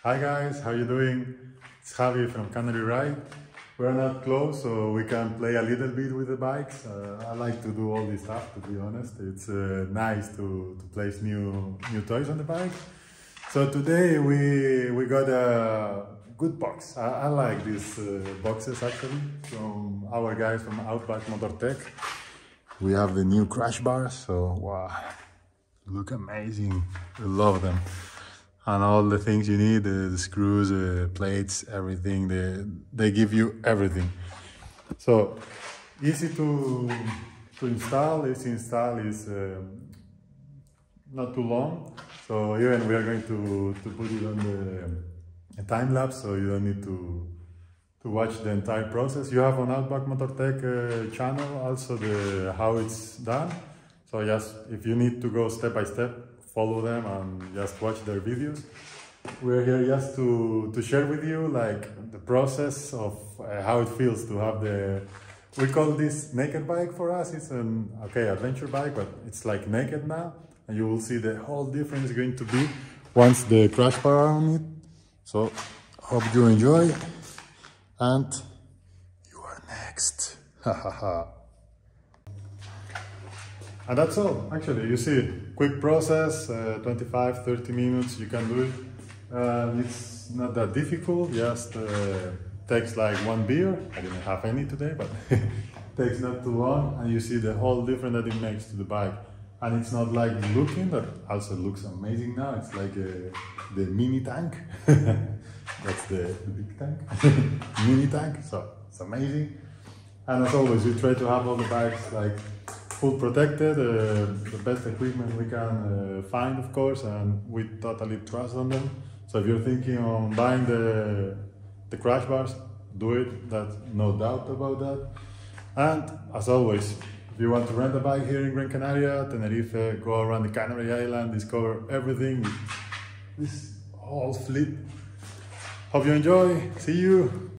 Hi guys, how you doing? It's Javier from Canary Ride. We're not close, so we can play a little bit with the bikes. I like to do all this stuff, to be honest. It's nice to place new toys on the bike. So today we got a good box. I like these boxes actually from our guys from Outback Motortek. We have the new crash bars, so wow, look amazing. I love them. And all the things you need, the screws, plates, everything, they give you everything. So easy to install, is not too long. So even we are going to put it on the time lapse, so you don't need to watch the entire process. You have on Outback Motortek channel also how it's done. So just if you need to go step by step, follow them and just watch their videos. We're here just to share with you like the process of how it feels to have we call this naked bike for us. It's an adventure bike, but it's like naked now, and you will see the whole difference going to be once the crash bar are on it. So hope you enjoy, and you are next. And that's all, actually. You see, quick process, 25-30 minutes, you can do it. It's not that difficult, just takes like one beer. I didn't have any today, but takes not too long, and you see the whole difference that it makes to the bike. And it's not like looking, that also looks amazing now. It's like the mini tank. That's the big tank. Mini tank, so it's amazing. And as always, we try to have all the bikes like full protected, the best equipment we can find, of course, and we totally trust on them. So if you're thinking on buying the crash bars, do it, that's no doubt about that. And as always, if you want to rent a bike here in Gran Canaria, Tenerife, go around the Canary Island, discover everything with this whole fleet. Hope you enjoy, see you!